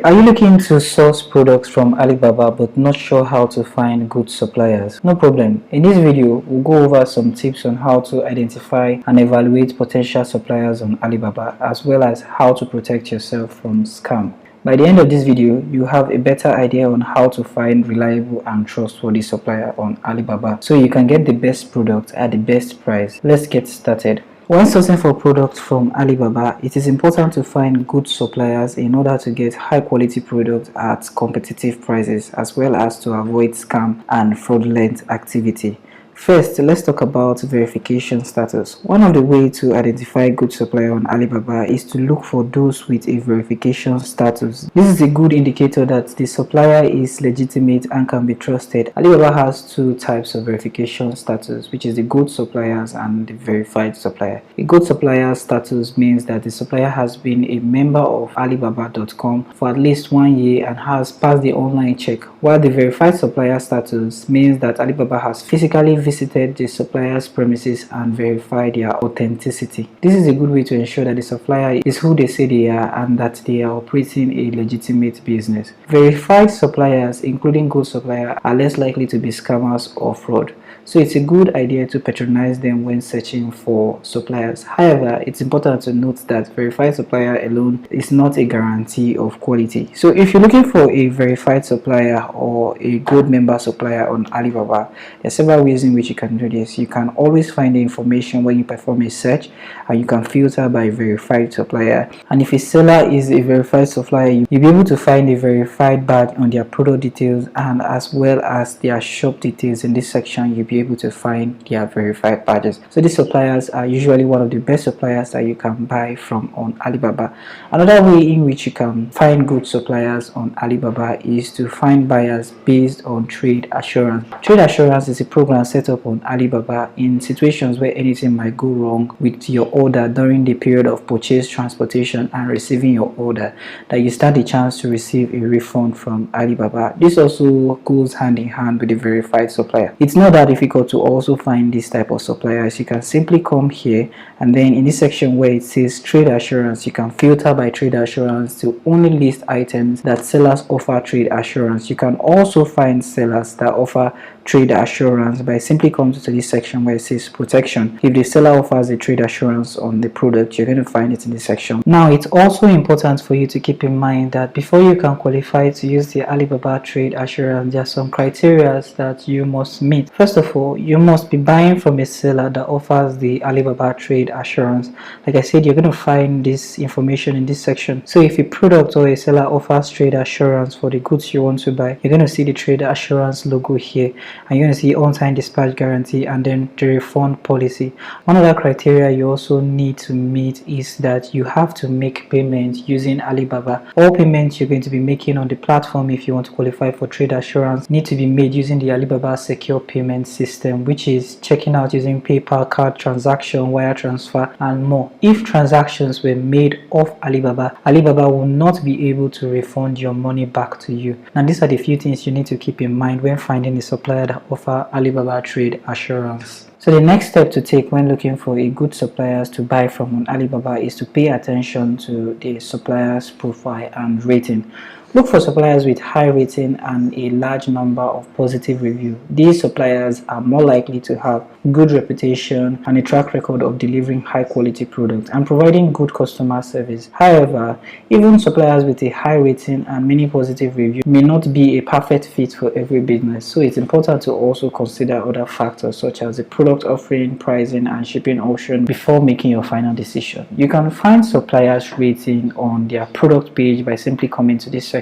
Are you looking to source products from Alibaba but not sure how to find good suppliers? No problem. In this video, we'll go over some tips on how to identify and evaluate potential suppliers on Alibaba, as well as how to protect yourself from scam. By the end of this video, you have a better idea on how to find reliable and trustworthy supplier on Alibaba so you can get the best product at the best price. Let's get started. When sourcing for products from Alibaba, it is important to find good suppliers in order to get high quality products at competitive prices, as well as to avoid scam and fraudulent activity. First, let's talk about verification status. One of the ways to identify good supplier on Alibaba is to look for those with a verification status. This is a good indicator that the supplier is legitimate and can be trusted. Alibaba has two types of verification status, which is the good suppliers and the verified supplier. A good supplier status means that the supplier has been a member of Alibaba.com for at least 1 year and has passed the online check, while the verified supplier status means that Alibaba has physically visited the supplier's premises and verified their authenticity. This is a good way to ensure that the supplier is who they say they are and that they are operating a legitimate business. Verified suppliers, including good suppliers, are less likely to be scammers or fraud, so it's a good idea to patronize them when searching for suppliers. However, it's important to note that verified supplier alone is not a guarantee of quality. So if you're looking for a verified supplier or a gold member supplier on Alibaba, there are several ways in which you can do this. You can always find the information when you perform a search, and you can filter by verified supplier. And if a seller is a verified supplier, you'll be able to find a verified badge on their product details and as well as their shop details. In this section, you'll be able to find their verified badges. So these suppliers are usually one of the best suppliers that you can buy from on Alibaba. Another way in which you can find good suppliers on Alibaba is to find buyers based on trade assurance. Trade assurance is a program set up on Alibaba in situations where anything might go wrong with your order during the period of purchase, transportation and receiving your order, that you stand a chance to receive a refund from Alibaba. This also goes hand in hand with the verified supplier. It's not that difficult to also find this type of suppliers. You can simply come here, and then in this section where it says trade assurance, you can filter by trade assurance to only list items that sellers offer trade assurance. You can also find sellers that offer trade assurance by simply coming to this section where it says protection. If the seller offers a trade assurance on the product, you're going to find it in this section. Now, it's also important for you to keep in mind that before you can qualify to use the Alibaba trade assurance, there are some criteria that you must meet. First of all, you must be buying from a seller that offers the Alibaba trade assurance. Like I said, you're going to find this information in this section. So if a product or a seller offers trade assurance for the goods you want to buy, you're going to see the trade assurance logo here, and you're going to see on-time dispatch guarantee and then the refund policy. One other criteria you also need to meet is that you have to make payment using Alibaba. All payments you're going to be making on the platform, if you want to qualify for trade assurance, need to be made using the Alibaba secure payment system, which is checking out using PayPal, card transaction, wire transfer and more. If transactions were made off Alibaba, Alibaba will not be able to refund your money back to you. Now, these are the few things you need to keep in mind when finding a supplier that offer Alibaba trade assurance. So the next step to take when looking for a good suppliers to buy from on Alibaba is to pay attention to the supplier's profile and rating. Look for suppliers with high rating and a large number of positive reviews. These suppliers are more likely to have good reputation and a track record of delivering high quality products and providing good customer service. However, even suppliers with a high rating and many positive reviews may not be a perfect fit for every business, so it's important to also consider other factors such as the product offering, pricing and shipping option before making your final decision. You can find suppliers rating on their product page by simply coming to this section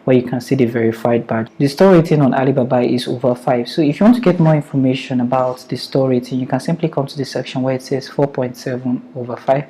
where you can see the verified badge. The store rating on Alibaba is over 5. So if you want to get more information about the store rating, you can simply come to this section where it says 4.7 over 5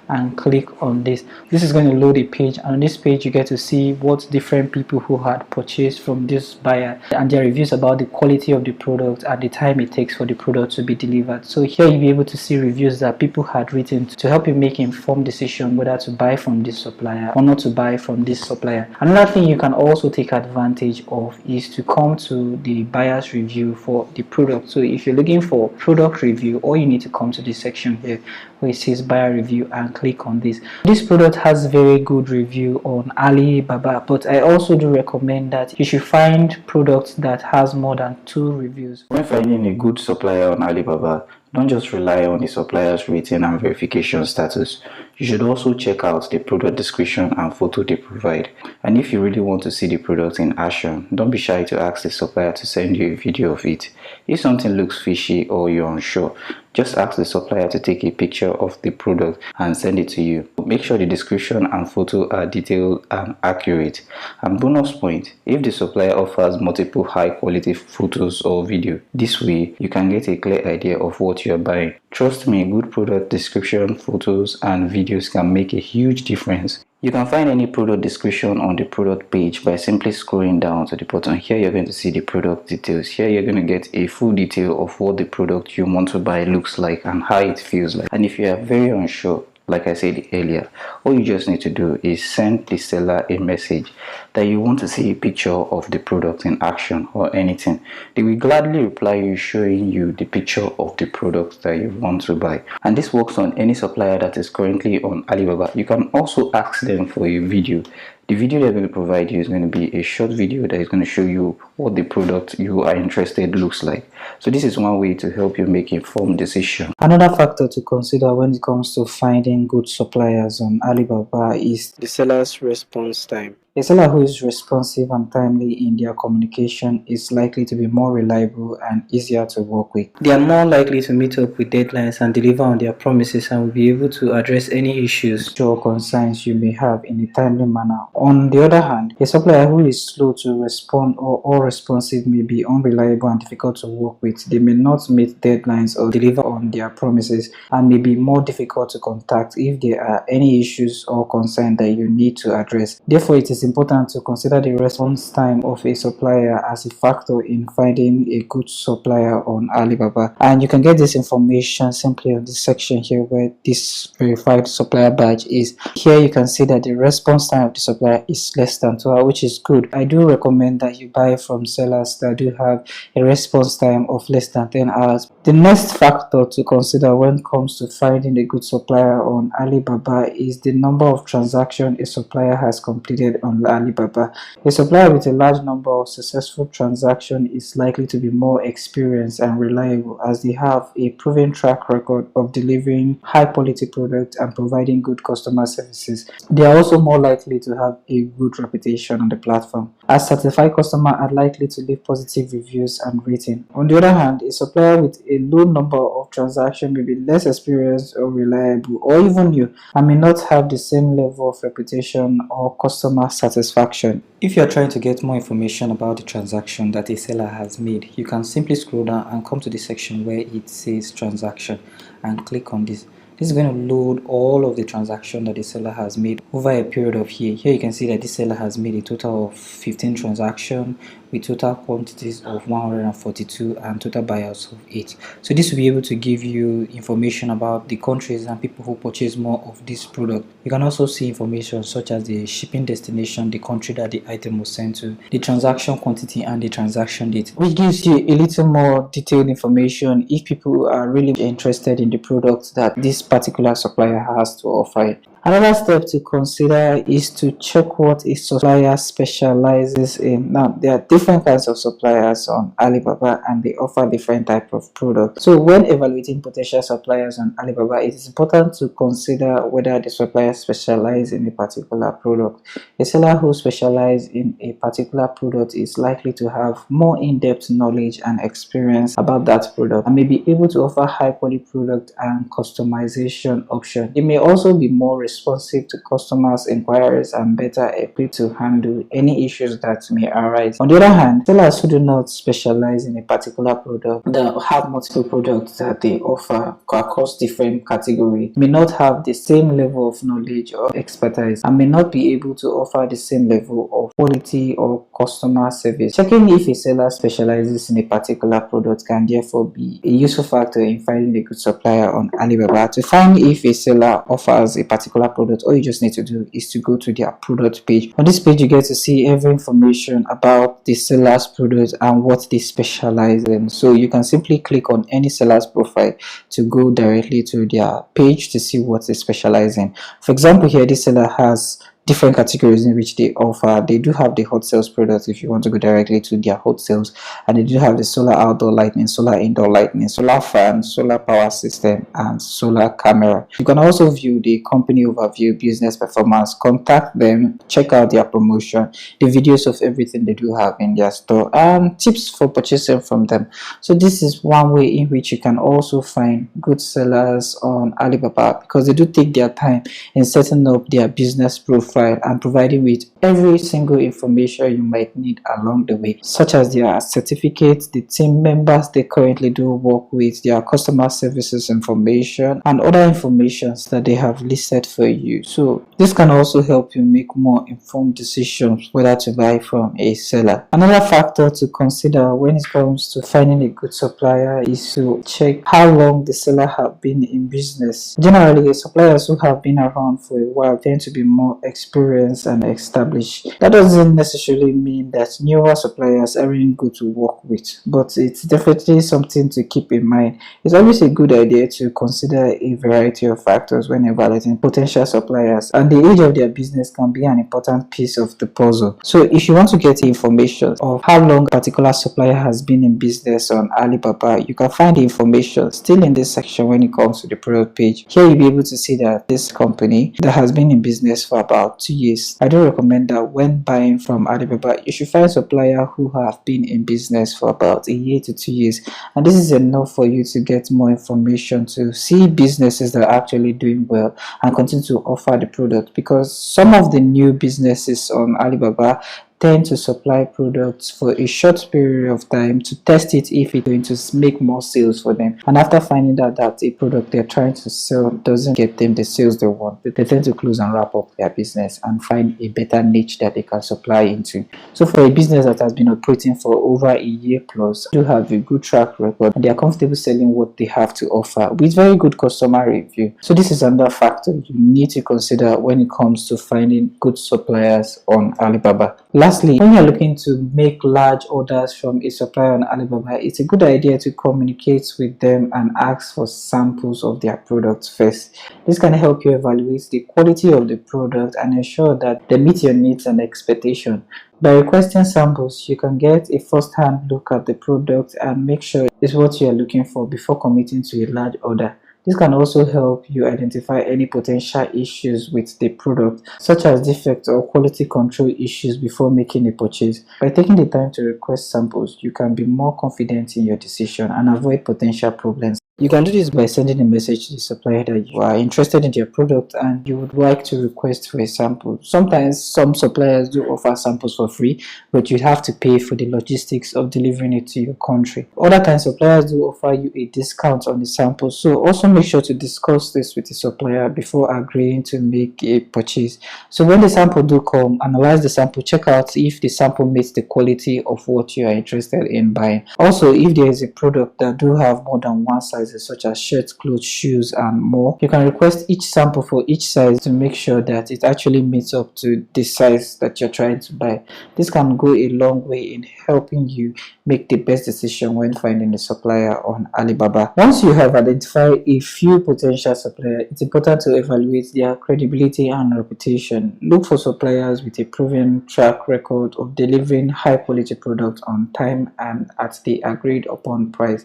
and click on this. This is going to load a page, and on this page you get to see what different people who had purchased from this buyer and their reviews about the quality of the product and the time it takes for the product to be delivered. So here you'll be able to see reviews that people had written to help you make informed decision whether to buy from this supplier or not to buy from this supplier. Another thing you can also also take advantage of is to come to the buyer's review for the product. So if you're looking for product review, all you need to come to this section here where it says buyer review and click on this. This product has very good review on Alibaba, but I also do recommend that you should find products that has more than 2 reviews. When finding a good supplier on Alibaba, don't just rely on the supplier's rating and verification status. You should also check out the product description and photo they provide. And if you really want to see the product in action, don't be shy to ask the supplier to send you a video of it. If something looks fishy or you're unsure, just ask the supplier to take a picture of the product and send it to you. Make sure the description and photo are detailed and accurate. And bonus point, if the supplier offers multiple high quality photos or video, this way you can get a clear idea of what you're buying. Trust me, good product description, photos and videos can make a huge difference. You can find any product description on the product page by simply scrolling down to the bottom. Here you're going to see the product details. Here you're going to get a full detail of what the product you want to buy looks like and how it feels like. And if you are very unsure, like I said earlier, all you just need to do is send the seller a message that you want to see a picture of the product in action or anything. They will gladly reply you showing you the picture of the product that you want to buy. And this works on any supplier that is currently on Alibaba. You can also ask them for a video. The video they're going to provide you is going to be a short video that is going to show you what the product you are interested looks like. So this is one way to help you make informed decision. Another factor to consider when it comes to finding good suppliers on Alibaba is the seller's response time. A seller who is responsive and timely in their communication is likely to be more reliable and easier to work with. They are more likely to meet up with deadlines and deliver on their promises and will be able to address any issues or concerns you may have in a timely manner. On the other hand, a supplier who is slow to respond or responsive may be unreliable and difficult to work with. They may not meet deadlines or deliver on their promises and may be more difficult to contact if there are any issues or concerns that you need to address. Therefore, it is important to consider the response time of a supplier as a factor in finding a good supplier on Alibaba. And you can get this information simply on this section here where this verified supplier badge is. Here you can see that the response time of the supplier is less than 2 hours, which is good. I do recommend that you buy from sellers that do have a response time of less than 10 hours. The next factor to consider when it comes to finding a good supplier on Alibaba is the number of transactions a supplier has completed on Alibaba. A supplier with a large number of successful transactions is likely to be more experienced and reliable as they have a proven track record of delivering high quality products and providing good customer services. They are also more likely to have a good reputation on the platform, as certified customers are likely to leave positive reviews and rating. On the other hand, a supplier with a low number of transactions may be less experienced or reliable or even new and may not have the same level of reputation or customer satisfaction. If you are trying to get more information about the transaction that a seller has made, you can simply scroll down and come to the section where it says transaction and click on this. This is going to load all of the transactions that the seller has made over a period of year. Here you can see that this seller has made a total of 15 transactions with total quantities of 142 and total buyers of 8. So this will be able to give you information about the countries and people who purchase more of this product. You can also see information such as the shipping destination, the country that the item was sent to, the transaction quantity and the transaction date, which gives you a little more detailed information if people are really interested in the product that this particular supplier has to offer. Another step to consider is to check what a supplier specializes in. Now, there are different kinds of suppliers on Alibaba and they offer different types of products. So when evaluating potential suppliers on Alibaba, it is important to consider whether the supplier specializes in a particular product. A seller who specializes in a particular product is likely to have more in-depth knowledge and experience about that product and may be able to offer high-quality product and customization options. They may also be more responsive to customers' inquiries and better equipped to handle any issues that may arise. On the other hand, sellers who do not specialize in a particular product, that have multiple products that they offer across different categories, may not have the same level of knowledge or expertise and may not be able to offer the same level of quality or customer service. Checking if a seller specializes in a particular product can therefore be a useful factor in finding a good supplier on Alibaba. To find if a seller offers a particular particular product, all you just need to do is to go to their product page. On this page, you get to see every information about the seller's product and what they specialize in. So you can simply click on any seller's profile to go directly to their page to see what they specialize in. For example, here this seller has different categories in which they offer. They do have the hot sales products if you want to go directly to their hot sales, and they do have the solar outdoor lighting, solar indoor lighting, solar fan, solar power system, and solar camera. You can also view the company overview, business performance, contact them, check out their promotion, the videos of everything they do have in their store, and tips for purchasing from them. So this is one way in which you can also find good sellers on Alibaba, because they do take their time in setting up their business profile and providing with every single information you might need along the way, such as their certificates, the team members they currently do work with, their customer services information, and other informations that they have listed for you. So this can also help you make more informed decisions whether to buy from a seller. Another factor to consider when it comes to finding a good supplier is to check how long the seller have been in business. Generally, suppliers who have been around for a while tend to be more experienced and established. That doesn't necessarily mean that newer suppliers aren't good to work with, but it's definitely something to keep in mind. It's always a good idea to consider a variety of factors when evaluating potential suppliers, and the age of their business can be an important piece of the puzzle. So if you want to get information of how long a particular supplier has been in business on Alibaba, you can find the information still in this section when it comes to the product page. Here you'll be able to see that this company that has been in business for about 2 years. I do recommend that when buying from Alibaba, you should find a supplier who have been in business for about a year to 2 years, and this is enough for you to get more information, to see businesses that are actually doing well and continue to offer the product, because some of the new businesses on Alibaba tend to supply products for a short period of time to test it if it's going to make more sales for them, and after finding out that a product they're trying to sell doesn't get them the sales they want, they tend to close and wrap up their business and find a better niche that they can supply into. So for a business that has been operating for over a year plus, they do have a good track record and they are comfortable selling what they have to offer with very good customer review. So this is another factor you need to consider when it comes to finding good suppliers on Alibaba. Lastly, when you're looking to make large orders from a supplier on Alibaba, it's a good idea to communicate with them and ask for samples of their products first. This can help you evaluate the quality of the product and ensure that they meet your needs and expectations. By requesting samples, you can get a first-hand look at the product and make sure it's what you're looking for before committing to a large order. This can also help you identify any potential issues with the product, such as defects or quality control issues, before making a purchase. By taking the time to request samples, you can be more confident in your decision and avoid potential problems. You can do this by sending a message to the supplier that you are interested in their product and you would like to request for a sample. Sometimes some suppliers do offer samples for free, but you have to pay for the logistics of delivering it to your country. Other times suppliers do offer you a discount on the sample, so also make sure to discuss this with the supplier before agreeing to make a purchase. So when the sample do come, analyze the sample, check out if the sample meets the quality of what you are interested in buying. Also, if there is a product that do have more than one size, such as shirts, clothes, shoes, and more, you can request each sample for each size to make sure that it actually meets up to the size that you're trying to buy. This can go a long way in helping you make the best decision when finding a supplier on Alibaba. Once you have identified a few potential suppliers, it's important to evaluate their credibility and reputation. Look for suppliers with a proven track record of delivering high quality products on time and at the agreed upon price.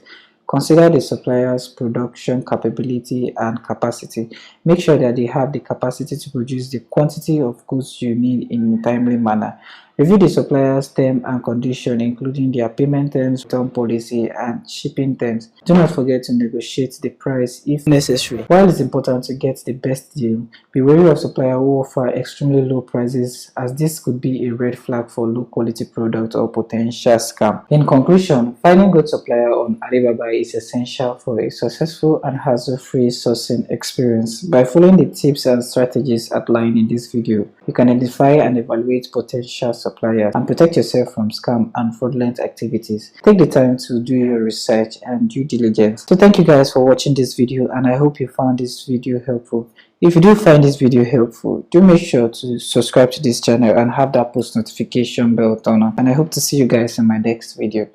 Consider the supplier's production capability and capacity. Make sure that they have the capacity to produce the quantity of goods you need in a timely manner. Review the supplier's terms and conditions, including their payment terms, return policy, and shipping terms. Do not forget to negotiate the price if necessary. While it's important to get the best deal, be wary of suppliers who offer extremely low prices, as this could be a red flag for low quality product or potential scam. In conclusion, finding good supplier on Alibaba is essential for a successful and hassle-free sourcing experience. By following the tips and strategies outlined in this video, you can identify and evaluate potential suppliers suppliers and protect yourself from scam and fraudulent activities. Take the time to do your research and due diligence. So thank you guys for watching this video, and I hope you found this video helpful. If you do find this video helpful, do make sure to subscribe to this channel and have that post notification bell turn on. And I hope to see you guys in my next video.